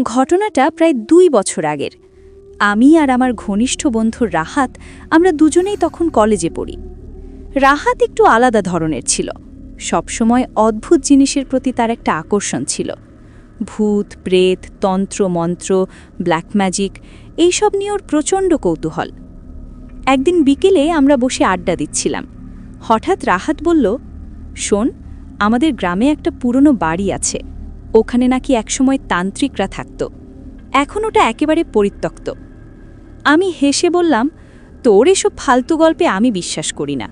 ঘটনাটা প্রায় ২ বছর আগের। আমি আর আমার ঘনিষ্ঠ বন্ধু রাহাত, আমরা দুজনেই তখন কলেজে পড়ি। রাহাত একটু আলাদা ধরনের ছিল। সবসময় অদ্ভুত জিনিসের প্রতি তার একটা আকর্ষণ ছিল। ভূত, প্রেত, তন্ত্র, মন্ত্র, ব্ল্যাক ম্যাজিক এইসব নিয়ে ওর প্রচণ্ড কৌতূহল। একদিন বিকেলে আমরা বসে আড্ডা দিচ্ছিলাম। হঠাৎ রাহাত বলল, শোন, আমাদের গ্রামে একটা পুরনো বাড়ি আছে, ওখানে নাকি একসময় তান্ত্রিকরা থাকত, এখন ওটা একেবারে পরিত্যক্ত। আমি হেসে বললাম, তোর এসব ফালতু গল্পে আমি বিশ্বাস করি না।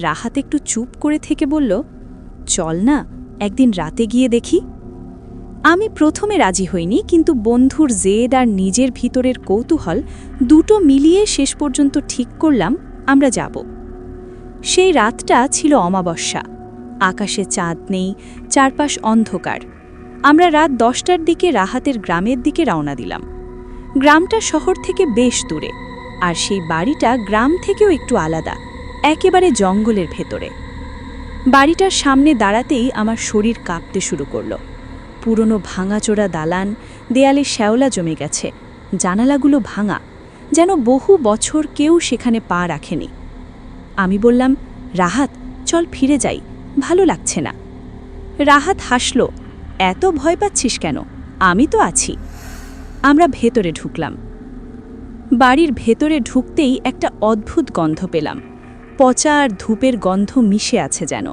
রাহাত একটু চুপ করে থেকে বলল, চল না, একদিন রাতে গিয়ে দেখি। আমি প্রথমে রাজি হইনি, কিন্তু বন্ধুর জেদ আর নিজের ভিতরের কৌতূহল দুটো মিলিয়ে শেষ পর্যন্ত ঠিক করলাম আমরা যাব। সেই রাতটা ছিল অমাবস্যা। আকাশে চাঁদ নেই, চারপাশ অন্ধকার। আমরা রাত 10টার দিকে রাহাতের গ্রামের দিকে রওনা দিলাম। গ্রামটা শহর থেকে বেশ দূরে, আর সেই বাড়িটা গ্রাম থেকেও একটু আলাদা, একেবারে জঙ্গলের ভেতরে। বাড়িটার সামনে দাঁড়াতেই আমার শরীর কাঁপতে শুরু করল। পুরনো ভাঙাচোরা দালান, দেয়ালে শ্যাওলা জমে গেছে, জানালাগুলো ভাঙা, যেন বহু বছর কেউ সেখানে পা রাখেনি। আমি বললাম, রাহাত, চল ফিরে যাই, ভালো লাগছে না। রাহাত হাসল, এত ভয় পাচ্ছিস কেন, আমি তো আছি। আমরা ভেতরে ঢুকলাম। বাড়ির ভেতরে ঢুকতেই একটা অদ্ভুত গন্ধ পেলাম। পচা আর ধূপের গন্ধ মিশে আছে যেন।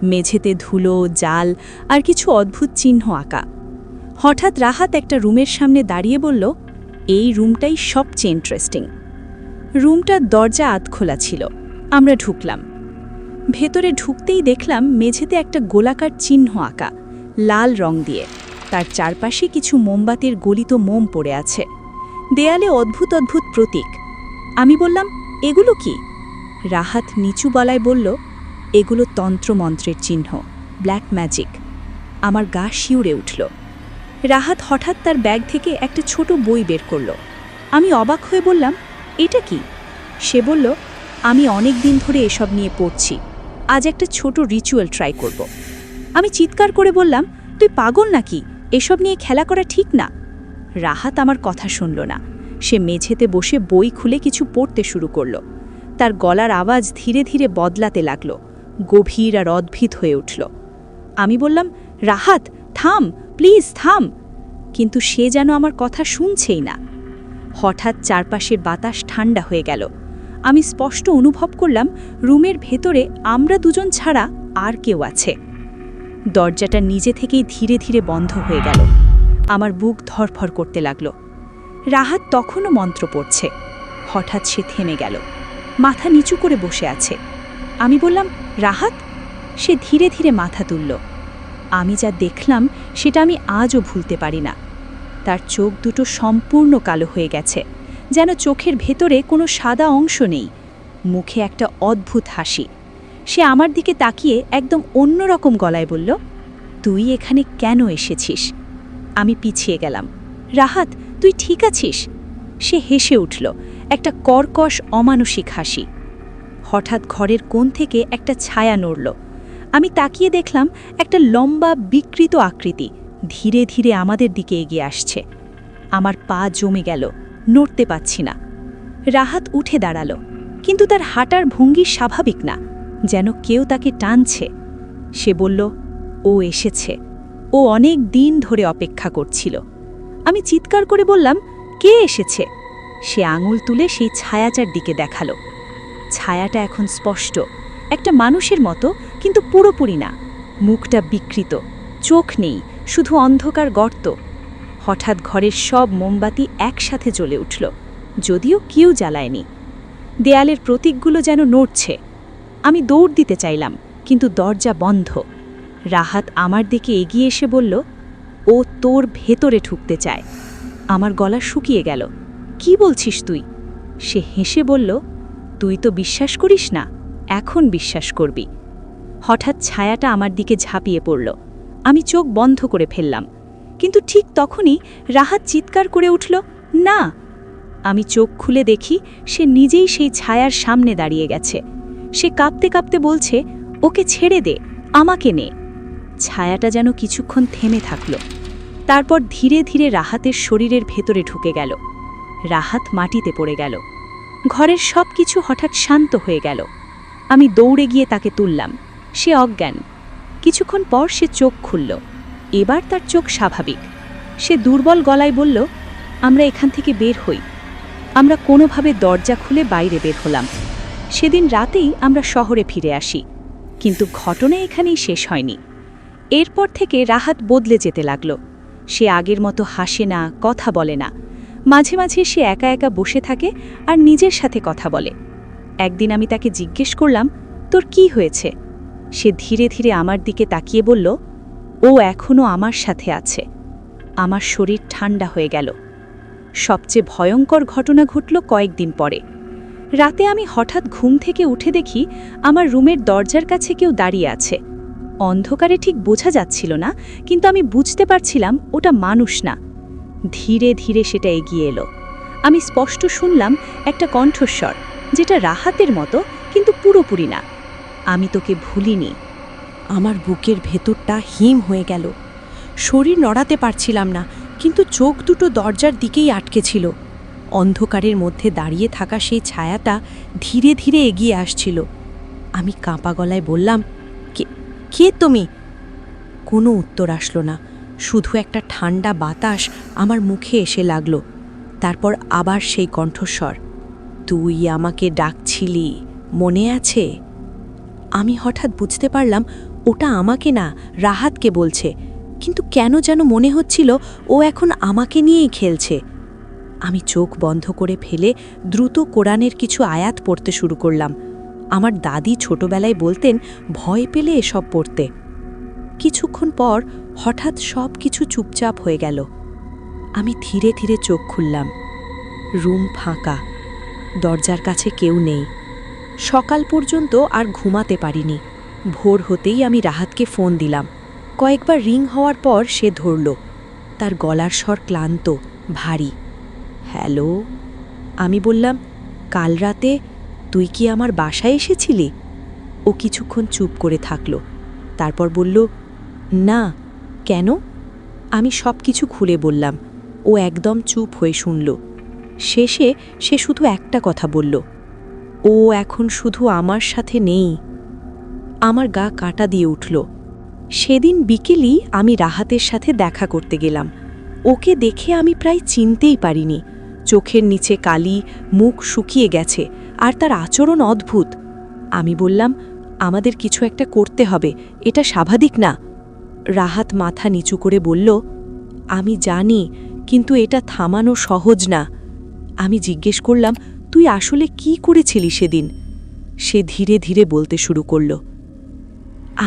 মেঝেতে ধুলো, জাল আর কিছু অদ্ভুত চিহ্ন আঁকা। হঠাৎ রাহাত একটা রুমের সামনে দাঁড়িয়ে বলল, এই রুমটাই সবচেয়ে ইন্টারেস্টিং। রুমটার দরজা আধখোলা ছিল। আমরা ঢুকলাম। ভেতরে ঢুকতেই দেখলাম মেঝেতে একটা গোলাকার চিহ্ন আঁকা, লাল রং দিয়ে। তার চারপাশে কিছু মোমবাতির গলিত মোম পড়ে আছে। দেয়ালে অদ্ভুত অদ্ভুত প্রতীক। আমি বললাম, এগুলো কি? রাহাত নিচু গলায় বলল, এগুলো তন্ত্রমন্ত্রের চিহ্ন, ব্ল্যাক ম্যাজিক। আমার গা শিউরে উঠল। রাহাত হঠাৎ তার ব্যাগ থেকে একটা ছোট বই বের করল। আমি অবাক হয়ে বললাম, এটা কি? সে বলল, আমি অনেক দিন ধরে এসব নিয়ে পড়ছি, আজ একটা ছোট রিচুয়াল ট্রাই করব। আমি চিৎকার করে বললাম, তুই পাগল নাকি, এসব নিয়ে খেলা করা ঠিক না। রাহাত আমার কথা শুনল না। সে মেঝেতে বসে বই খুলে কিছু পড়তে শুরু করল। তার গলার আওয়াজ ধীরে ধীরে বদলাতে লাগল, গভীর আর অদ্ভুত হয়ে উঠল। আমি বললাম, রাহাত, থাম, প্লিজ থাম। কিন্তু সে যেন আমার কথা শুনছেই না। হঠাৎ চারপাশের বাতাস ঠান্ডা হয়ে গেল। আমি স্পষ্ট অনুভব করলাম রুমের ভেতরে আমরা দুজন ছাড়া আর কেউ আছে। দরজাটা নিজে থেকেই ধীরে ধীরে বন্ধ হয়ে গেল। আমার বুক ধরফর করতে লাগল। রাহাত তখনও মন্ত্র পড়ছে। হঠাৎ সে থেমে গেল, মাথা নিচু করে বসে আছে। আমি বললাম, রাহাত। সে ধীরে ধীরে মাথা তুলল। আমি যা দেখলাম সেটা আমি আজও ভুলতে পারি না। তার চোখ দুটো সম্পূর্ণ কালো হয়ে গেছে, যেন চোখের ভেতরে কোনো সাদা অংশ নেই। মুখে একটা অদ্ভুত হাসি। সে আমার দিকে তাকিয়ে একদম অন্যরকম গলায় বলল, তুই এখানে কেন এসেছিস? আমি পিছিয়ে গেলাম। রাহাত, তুই ঠিক আছিস? সে হেসে উঠল, একটা কর্কশ অমানসিক হাসি। হঠাৎ ঘরের কোণ থেকে একটা ছায়া নড়ল। আমি তাকিয়ে দেখলাম একটা লম্বা বিকৃত আকৃতি ধীরে ধীরে আমাদের দিকে এগিয়ে আসছে। আমার পা জমে গেল, নড়তে পারছি না। রাহাত উঠে দাঁড়ালো, কিন্তু তার হাঁটার ভঙ্গি স্বাভাবিক না, যেন কেউ তাকে টানছে। সে বলল, ও এসেছে, ও অনেক দিন ধরে অপেক্ষা করছিল। আমি চিৎকার করে বললাম, কে এসেছে? সে আঙুল তুলে সেই ছায়াটার দিকে দেখালো। ছায়াটা এখন স্পষ্ট, একটা মানুষের মতো, কিন্তু পুরোপুরি না। মুখটা বিকৃত, চোখ নেই, শুধু অন্ধকার গর্ত। হঠাৎ ঘরের সব মোমবাতি একসাথে জ্বলে উঠল, যদিও কেউ জ্বালায়নি। দেয়ালের প্রতীকগুলো যেন নড়ছে। আমি দৌড় দিতে চাইলাম, কিন্তু দরজা বন্ধ। রাহাত আমার দিকে এগিয়ে এসে বলল, ও তোর ভেতরে ঢুকতে চায়। আমার গলা শুকিয়ে গেল। কি বলছিস তুই? সে হেসে বলল, তুই তো বিশ্বাস করিস না, এখন বিশ্বাস করবি। হঠাৎ ছায়াটা আমার দিকে ঝাঁপিয়ে পড়ল। আমি চোখ বন্ধ করে ফেললাম, কিন্তু ঠিক তখনই রাহাত চিৎকার করে উঠল, না। আমি চোখ খুলে দেখি সে নিজেই সেই ছায়ার সামনে দাঁড়িয়ে গেছে। সে কাঁপতে কাঁপতে বলছে, ওকে ছেড়ে দে, আমাকে নে। ছায়াটা যেন কিছুক্ষণ থেমে থাকল। তারপর ধীরে ধীরে রাহাতের শরীরের ভেতরে ঢুকে গেল। রাহাত মাটিতে পড়ে গেল। ঘরের সব কিছু হঠাৎ শান্ত হয়ে গেল। আমি দৌড়ে গিয়ে তাকে তুললাম। সে অজ্ঞান। কিছুক্ষণ পর সে চোখ খুলল। এবার তার চোখ স্বাভাবিক। সে দুর্বল গলায় বলল, আমরা এখান থেকে বের হই। আমরা কোনোভাবে দরজা খুলে বাইরে বের হলাম। সেদিন রাতেই আমরা শহরে ফিরে আসি। কিন্তু ঘটনা এখানেই শেষ হয়নি। এরপর থেকে রাহাত বদলে যেতে লাগল। সে আগের মতো হাসে না, কথা বলে না। মাঝে মাঝে সে একা একা বসে থাকে আর নিজের সাথে কথা বলে। একদিন আমি তাকে জিজ্ঞেস করলাম, তোর কি হয়েছে? সে ধীরে ধীরে আমার দিকে তাকিয়ে বলল, ও এখনও আমার সাথে আছে। আমার শরীর ঠান্ডা হয়ে গেল। সবচেয়ে ভয়ঙ্কর ঘটনা ঘটল কয়েকদিন পরে। রাতে আমি হঠাৎ ঘুম থেকে উঠে দেখি আমার রুমের দরজার কাছে কেউ দাঁড়িয়ে আছে। অন্ধকারে ঠিক বোঝা যাচ্ছিল না, কিন্তু আমি বুঝতে পারছিলাম ওটা মানুষ না। ধীরে ধীরে সেটা এগিয়ে এলো। আমি স্পষ্ট শুনলাম একটা কণ্ঠস্বর, যেটা রাহাতের মতো, কিন্তু পুরোপুরি না। আমি তোকে ভুলিনি। আমার বুকের ভেতরটা হিম হয়ে গেল। শরীর নড়াতে পারছিলাম না, কিন্তু চোখ দুটো দরজার দিকেই আটকে ছিল। অন্ধকারের মধ্যে দাঁড়িয়ে থাকা সেই ছায়াটা ধীরে ধীরে এগিয়ে আসছিল। আমি কাঁপা গলায় বললাম, কে তুমি? কোনো উত্তর আসলো না। শুধু একটা ঠান্ডা বাতাস আমার মুখে এসে লাগলো। তারপর আবার সেই কণ্ঠস্বর, তুই আমাকে ডাকছিলি, মনে আছে? আমি হঠাৎ বুঝতে পারলাম ওটা আমাকে না, রাহাতকে বলছে। কিন্তু কেন যেন মনে হচ্ছিল ও এখন আমাকে নিয়েই খেলছে। আমি চোখ বন্ধ করে ফেলে দ্রুত কোরআনের কিছু আয়াত পড়তে শুরু করলাম। আমার দাদি ছোটবেলায় বলতেন, ভয় পেলে এসব পড়তে। কিছুক্ষণ পর হঠাৎ সব কিছু চুপচাপ হয়ে গেল। আমি ধীরে ধীরে চোখ খুললাম। রুম ফাঁকা, দরজার কাছে কেউ নেই। সকাল পর্যন্ত আর ঘুমাতে পারিনি। ভোর হতেই আমি রাহাতকে ফোন দিলাম। কয়েকবার রিং হওয়ার পর সে ধরল। তার গলার স্বর ক্লান্ত, ভারী। হ্যালো, আমি বললাম, কাল রাতে তুই কি আমার বাসায় এসেছিলি? ও কিছুক্ষণ চুপ করে থাকল। তারপর বলল, না। কেন? আমি সব কিছু খুলে বললাম। ও একদম চুপ হয়ে শুনল। শেষে সে শুধু একটা কথা বলল, ও এখন শুধু আমার সাথে নেই। আমার গা কাঁটা দিয়ে উঠল। সেদিন বিকেলই আমি রাহাতের সাথে দেখা করতে গেলাম। ওকে দেখে আমি প্রায় চিনতেই পারিনি। চোখের নিচে কালি, মুখ শুকিয়ে গেছে, আর তার আচরণ অদ্ভুত। আমি বললাম, আমাদের কিছু একটা করতে হবে, এটা স্বাভাবিক না। রাহাত মাথা নিচু করে বলল, আমি জানি, কিন্তু এটা থামানো সহজ না। আমি জিজ্ঞেস করলাম, তুই আসলে কি করেছিলি সেদিন? সে ধীরে ধীরে বলতে শুরু করল,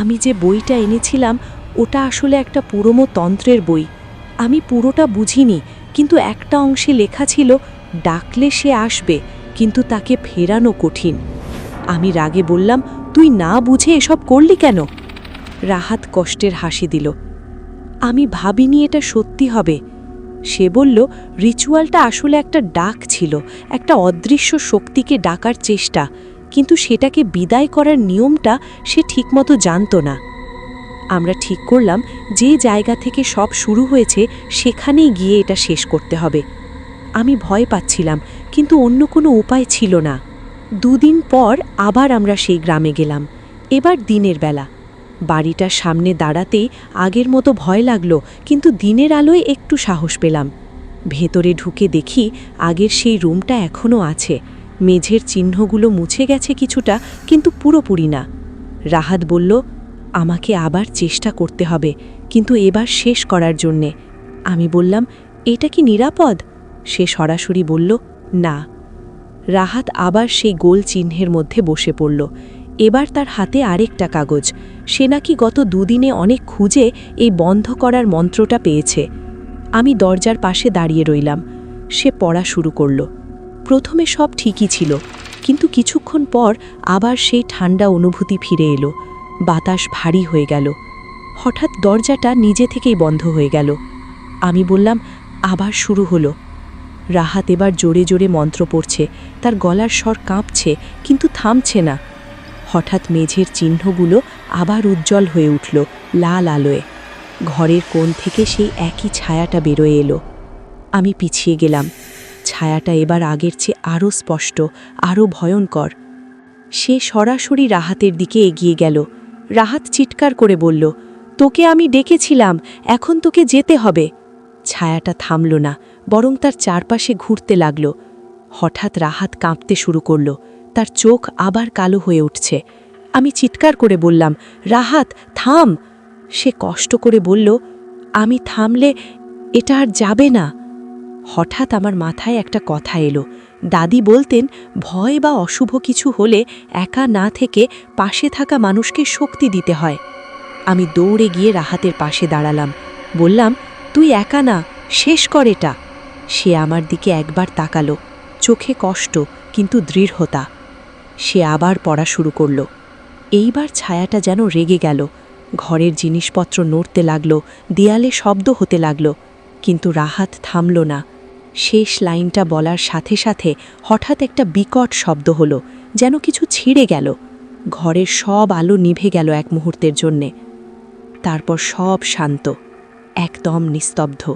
আমি যে বইটা এনেছিলাম ওটা আসলে একটা পুরনো তন্ত্রের বই। আমি পুরোটা বুঝিনি, কিন্তু একটা অংশে লেখা ছিল, ডাকলে সে আসবে, কিন্তু তাকে ফেরানো কঠিন। আমি রাগে বললাম, তুই না বুঝে এসব করলি কেন? রাহাত কষ্টের হাসি দিল। আমি ভাবিনি এটা সত্যি হবে। সে বলল, রিচুয়ালটা আসলে একটা ডাক ছিল, একটা অদৃশ্য শক্তিকে ডাকার চেষ্টা, কিন্তু সেটাকে বিদায় করার নিয়মটা সে ঠিকমতো জানত না। আমরা ঠিক করলাম, যে জায়গা থেকে সব শুরু হয়েছে সেখানেই গিয়ে এটা শেষ করতে হবে। আমি ভয় পাচ্ছিলাম, কিন্তু অন্য কোনো উপায় ছিল না। 2 দিন পর আবার আমরা সেই গ্রামে গেলাম। এবার দিনের বেলা। বাড়িটার সামনে দাঁড়াতেই আগের মতো ভয় লাগলো, কিন্তু দিনের আলোয় একটু সাহস পেলাম। ভেতরে ঢুকে দেখি আগের সেই রুমটা এখনও আছে। মেঝের চিহ্নগুলো মুছে গেছে কিছুটা, কিন্তু পুরোপুরি না। রাহাত বলল, আমাকে আবার চেষ্টা করতে হবে, কিন্তু এবার শেষ করার জন্যে। আমি বললাম, এটা কি নিরাপদ? সে সরাসরি বলল, না। রাহাত আবার সেই গোল চিহ্নের মধ্যে বসে পড়ল। এবার তার হাতে আরেকটা কাগজ। সে নাকি গত 2 দিনে অনেক খুঁজে এই বন্ধ করার মন্ত্রটা পেয়েছে। আমি দরজার পাশে দাঁড়িয়ে রইলাম। সে পড়া শুরু করল। প্রথমে সব ঠিকই ছিল, কিন্তু কিছুক্ষণ পর আবার সেই ঠান্ডা অনুভূতি ফিরে এলো। বাতাস ভারী হয়ে গেল। হঠাৎ দরজাটা নিজে থেকেই বন্ধ হয়ে গেল। আমি বললাম, আবার শুরু হলো। রাহাত এবার জোরে জোরে মন্ত্র পড়ছে। তার গলার স্বর কাঁপছে, কিন্তু থামছে না। হঠাৎ মেঝের চিহ্নগুলো আবার উজ্জ্বল হয়ে উঠল, লাল আলোয়। ঘরের কোণ থেকে সেই একই ছায়াটা বেরোয় এলো। আমি পিছিয়ে গেলাম। ছায়াটা এবার আগের চেয়ে আরও স্পষ্ট, আরও ভয়ঙ্কর। সে সরাসরি রাহাতের দিকে এগিয়ে গেল। রাহাত চিৎকার করে বলল, তোকে আমি ডেকেছিলাম, এখন তোকে যেতে হবে। ছায়াটা থামল না, বরং তার চারপাশে ঘুরতে লাগল। হঠাৎ রাহাত কাঁপতে শুরু করল, তার চোখ আবার কালো হয়ে উঠছে। আমি চিৎকার করে বললাম, রাহাত থাম। সে কষ্ট করে বলল, আমি থামলে এটা আর যাবে না। হঠাৎ আমার মাথায় একটা কথা এলো। দাদি বলতেন, ভয় বা অশুভ কিছু হলে একা না থেকে পাশে থাকা মানুষকে শক্তি দিতে হয়। আমি দৌড়ে গিয়ে রাহাতের পাশে দাঁড়ালাম। বললাম, তুই একা না, শেষ কর এটা। সে আমার দিকে একবার তাকালো, চোখে কষ্ট কিন্তু দৃঢ়তা। সে আবার পড়া শুরু করল। এইবার ছায়াটা যেন রেগে গেল। ঘরের জিনিসপত্র নড়তে লাগল, দেয়ালে শব্দ হতে লাগল, কিন্তু রাহাত থামল না। শেষ লাইনটা বলার সাথে সাথে হঠাৎ একটা বিকট শব্দ হলো, যেন কিছু ছিঁড়ে গেল। ঘরের সব আলো নিভে গেল এক মুহূর্তের জন্যে। তারপর সব শান্ত, একদম নিস্তব্ধ।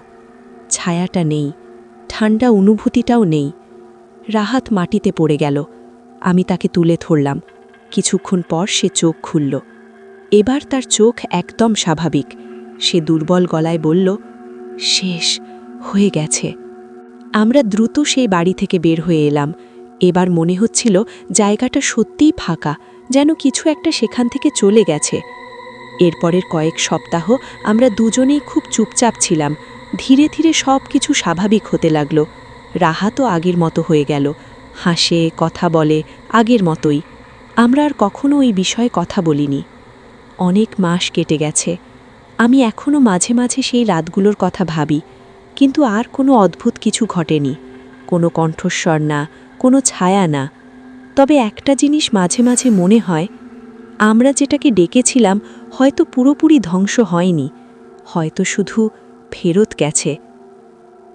ছায়াটা নেই, ঠান্ডা অনুভূতিটাও নেই। রাহাত মাটিতে পড়ে গেল। আমি তাকে তুলে ধরলাম। কিছুক্ষণ পর সে চোখ খুলল। এবার তার চোখ একদম স্বাভাবিক। সে দুর্বল গলায় বলল, শেষ হয়ে গেছে। আমরা দ্রুত সেই বাড়ি থেকে বের হয়ে এলাম। এবার মনে হচ্ছিল জায়গাটা সত্যিই ফাঁকা, যেন কিছু একটা সেখান থেকে চলে গেছে। এরপরের কয়েক সপ্তাহ আমরা দুজনেই খুব চুপচাপ ছিলাম। ধীরে ধীরে সব কিছু স্বাভাবিক হতে লাগল। রাহাতও আগের মতো হয়ে গেল, হাসে, কথা বলে, আগের মতোই। আমরা আর কখনো ওই বিষয়ে কথা বলিনি। অনেক মাস কেটে গেছে। আমি এখনও মাঝে মাঝে সেই রাতগুলোর কথা ভাবি, কিন্তু আর কোনো অদ্ভুত কিছু ঘটেনি। কোনো কণ্ঠস্বর না, কোনো ছায়া না। তবে একটা জিনিস মাঝে মাঝে মনে হয়, আমরা যেটাকে ডেকেছিলাম হয়তো পুরোপুরি ধ্বংস হয়নি, হয়তো শুধু ফেরত গেছে।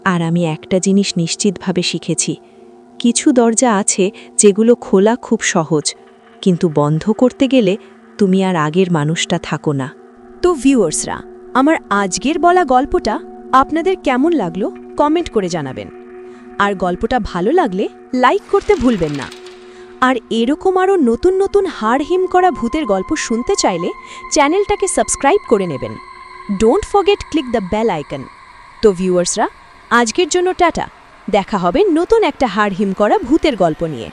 আর আমি একটা জিনিস নিশ্চিতভাবে শিখেছি, কিছু দরজা আছে যেগুলো খোলা খুব সহজ, কিন্তু বন্ধ করতে গেলে তুমি আর আগের মানুষটা থাকো না। তো ভিউয়ার্সরা, আমার আজকের বলা গল্পটা আপনাদের কেমন লাগলো কমেন্ট করে জানাবেন। আর গল্পটা ভালো লাগলে লাইক করতে ভুলবেন না। আর এরকম আরও নতুন নতুন হাড় হিম করা ভূতের গল্প শুনতে চাইলে চ্যানেলটাকে সাবস্ক্রাইব করে নেবেন। Don't forget click the bell icon. তো ভিউয়ার্সরা, আজকের জন্য টাটা। দেখা হবে নতুন একটা হাড় হিম করা ভূতের গল্প নিয়ে।